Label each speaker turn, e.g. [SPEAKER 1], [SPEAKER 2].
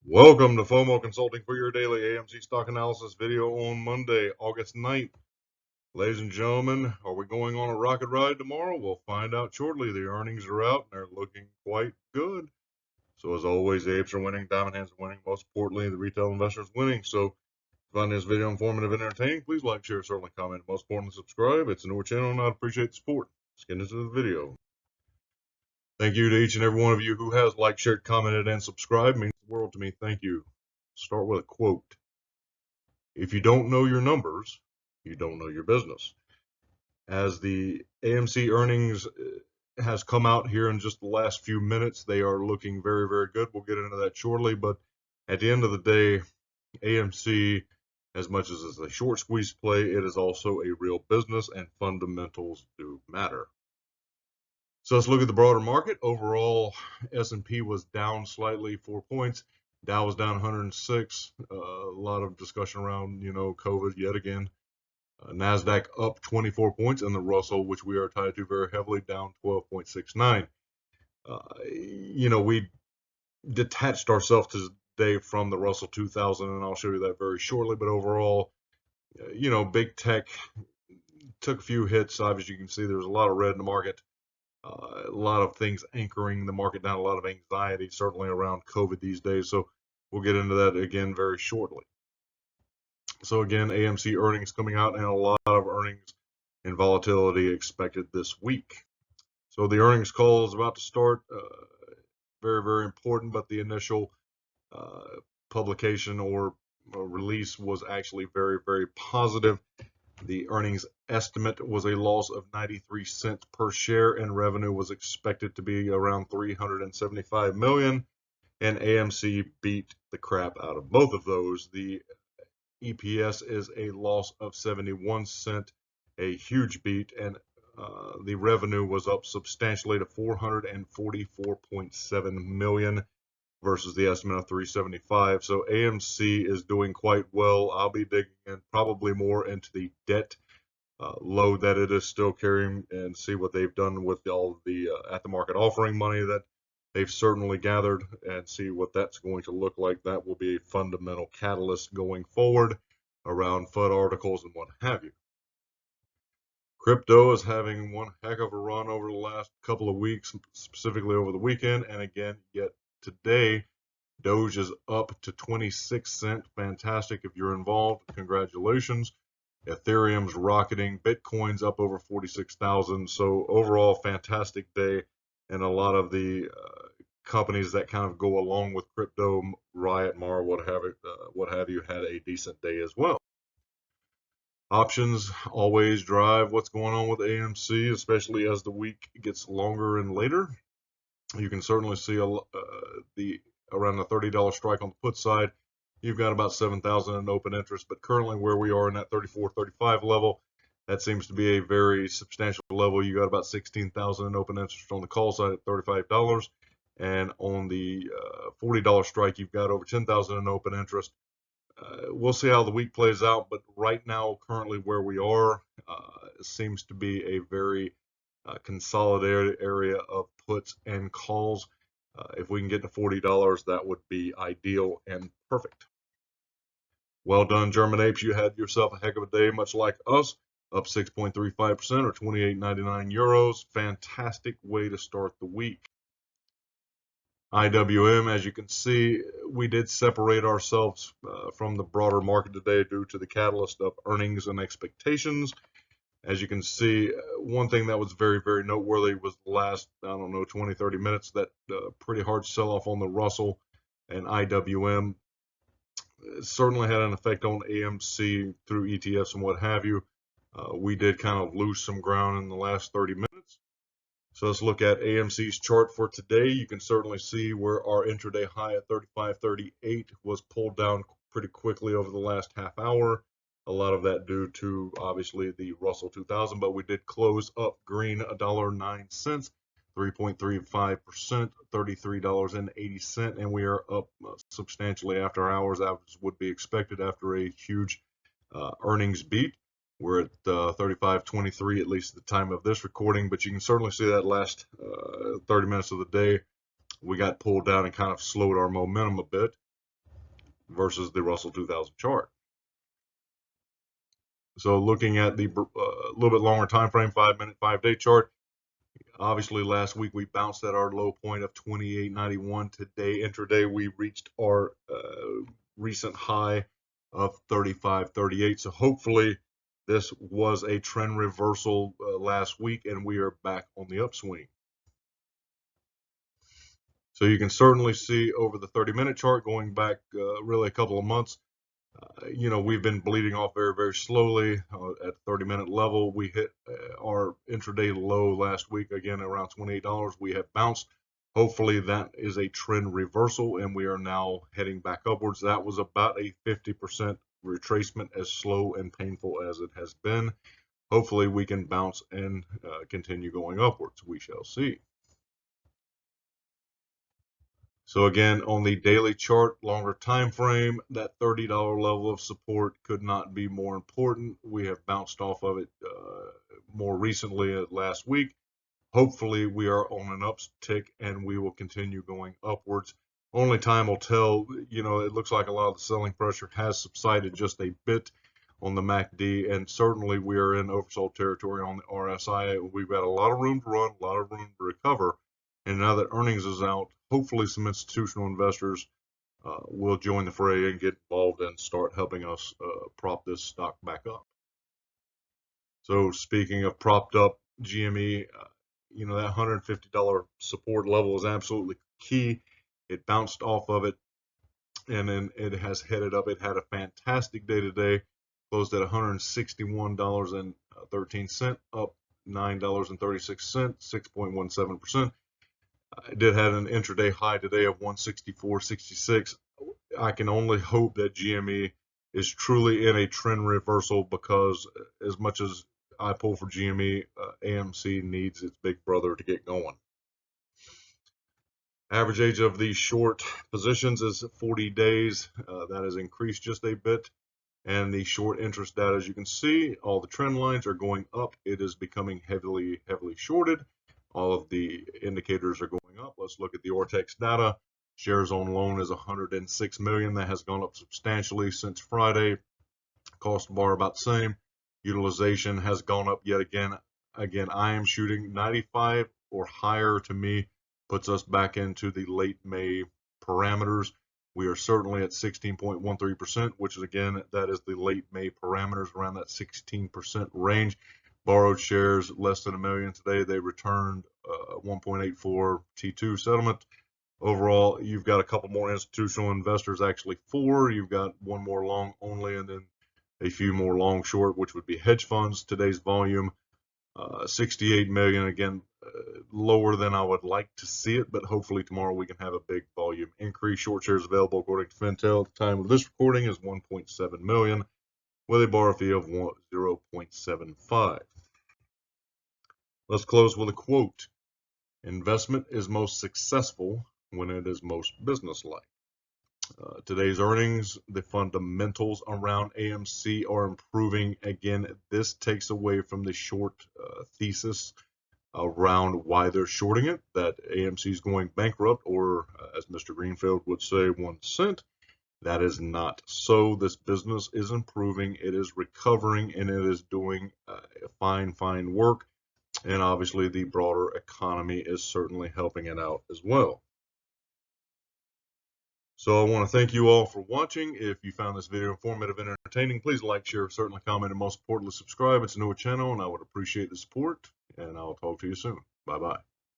[SPEAKER 1] Welcome to Fomo Consulting for your daily AMC stock analysis video on Monday, August 9th. Ladies and gentlemen, are we going on a rocket ride tomorrow? We'll find out shortly. The earnings are out and they're looking quite good. So as always, the apes are winning, diamond hands are winning. Most importantly, the retail investors winning. So if you find this video informative and entertaining, please like, share, certainly comment. Most importantly, subscribe. It's a newer channel and I'd appreciate the support. Let's get into the video. Thank you to each and every one of you who has liked, shared, commented, and subscribed. It means the world to me. Thank you. Start with a quote. If you don't know your numbers, you don't know your business. As the AMC earnings has come out here in just the last few minutes, they are looking very, very good. We'll get into that shortly. But at the end of the day, AMC, as much as it's a short squeeze play, it is also a real business and fundamentals do matter. So let's look at the broader market. Overall, S&P was down slightly, 4 points. Dow was down 106. A lot of discussion around, COVID yet again. NASDAQ up 24 points, and the Russell, which we are tied to very heavily, down 12.69. We detached ourselves today from the Russell 2000, and I'll show you that very shortly. But overall, big tech took a few hits. Obviously, you can see there's a lot of red in the market. A lot of things anchoring the market down, a lot of anxiety, certainly around COVID these days. So we'll get into that again very shortly. So again, AMC earnings coming out and a lot of earnings and volatility expected this week. So the earnings call is about to start. Very, very important, but the initial publication or release was actually very, very positive. The earnings estimate was a loss of 93 cents per share, and revenue was expected to be around 375 million. And AMC beat the crap out of both of those. The EPS is a loss of 71 cents, a huge beat, and the revenue was up substantially to 444.7 million versus the estimate of 375. So AMC is doing quite well. I'll be digging in probably more into the debt load that it is still carrying and see what they've done with all of the at the market offering money that they've certainly gathered and see what that's going to look like. That will be a fundamental catalyst going forward around FUD articles and what have you. Crypto is having one heck of a run over the last couple of weeks, specifically over the weekend, and again, yet today, Doge is up to 26 cents. Fantastic. If you're involved, congratulations. Ethereum's rocketing. Bitcoin's up over 46,000. So overall, fantastic day. And a lot of the companies that kind of go along with crypto, Riot, Mar, what have you, had a decent day as well. Options always drive what's going on with AMC, especially as the week gets longer and later. You can certainly see around the $30 strike on the put side. You've got about 7,000 in open interest, but currently where we are in that 34, 35 level, that seems to be a very substantial level. You got about 16,000 in open interest on the call side at $35, and on the $40 strike, you've got over 10,000 in open interest. We'll see how the week plays out, but right now, currently where we are, seems to be a very consolidated area of puts and calls. If we can get to $40, that would be ideal and perfect. Well done, German apes. You had yourself a heck of a day, much like us, up 6.35% or 28.99 euros. Fantastic way to start the week. IWM, as you can see, we did separate ourselves from the broader market today due to the catalyst of earnings and expectations. As you can see, one thing that was very, very noteworthy was the last, 20, 30 minutes, that pretty hard sell-off on the Russell and IWM. It certainly had an effect on AMC through ETFs and what have you. We did kind of lose some ground in the last 30 minutes. So let's look at AMC's chart for today. You can certainly see where our intraday high at 35.38 was pulled down pretty quickly over the last half hour. A lot of that due to obviously the Russell 2000, but we did close up green $1.09, 3.35%, $33.80, and we are up substantially after hours, as would be expected after a huge earnings beat. We're at 35.23 at least at the time of this recording, but you can certainly see that last 30 minutes of the day we got pulled down and kind of slowed our momentum a bit. versus the Russell 2000 chart. So looking at the little bit longer time frame, 5-minute, 5-day chart, obviously last week we bounced at our low point of 28.91. Today, intraday, we reached our recent high of 35.38. So hopefully this was a trend reversal last week and we are back on the upswing. So you can certainly see over the 30-minute chart going back really a couple of months, we've been bleeding off very, very slowly at the 30-minute level. We hit our intraday low last week, again, around $28. We have bounced. Hopefully that is a trend reversal and we are now heading back upwards. That was about a 50% retracement, as slow and painful as it has been. Hopefully we can bounce and continue going upwards. We shall see. So again, on the daily chart, longer time frame, that $30 level of support could not be more important. We have bounced off of it more recently last week. Hopefully we are on an uptick and we will continue going upwards. Only time will tell. It looks like a lot of the selling pressure has subsided just a bit on the MACD, and certainly we are in oversold territory on the RSI. We've got a lot of room to run, a lot of room to recover. And now that earnings is out, hopefully some institutional investors will join the fray and get involved and start helping us prop this stock back up. So speaking of propped up GME, that $150 support level is absolutely key. It bounced off of it and then it has headed up. It had a fantastic day today, closed at $161.13, up $9.36, 6.17%. It did have an intraday high today of 164.66. I can only hope that GME is truly in a trend reversal, because as much as I pull for GME, AMC needs its big brother to get going. Average age of these short positions is 40 days. That has increased just a bit. And the short interest data, as you can see, all the trend lines are going up. It is becoming heavily shorted. All of the indicators are going up. Let's look at the Ortex data. Shares on loan is 106 million. That has gone up substantially since Friday. Cost bar about the same. Utilization has gone up yet again. Again, I am shooting 95 or higher. To me, puts us back into the late May parameters. We are certainly at 16.13%, which is, again, that is the late May parameters, around that 16% range. Borrowed shares less than 1 million today. They returned 1.84 T2 settlement. Overall, you've got a couple more institutional investors, actually 4. You've got one more long only and then a few more long short, which would be hedge funds. Today's volume, 68 million, again, lower than I would like to see it, but hopefully tomorrow we can have a big volume increase. Short shares available according to Fintel at the time of this recording is 1.7 million with a borrow fee of 0.75. Let's close with a quote. Investment is most successful when it is most businesslike. Today's earnings, the fundamentals around AMC are improving. Again, this takes away from the short thesis around why they're shorting it, that AMC is going bankrupt, or as Mr. Greenfield would say, 1 cent. That is not so. This business is improving, it is recovering, and it is doing fine work. And obviously the broader economy is certainly helping it out as well. So I want to thank you all for watching. If you found this video informative and entertaining, please like, share, certainly comment, and most importantly, subscribe. It's a newer channel, and I would appreciate the support. And I'll talk to you soon. Bye-bye.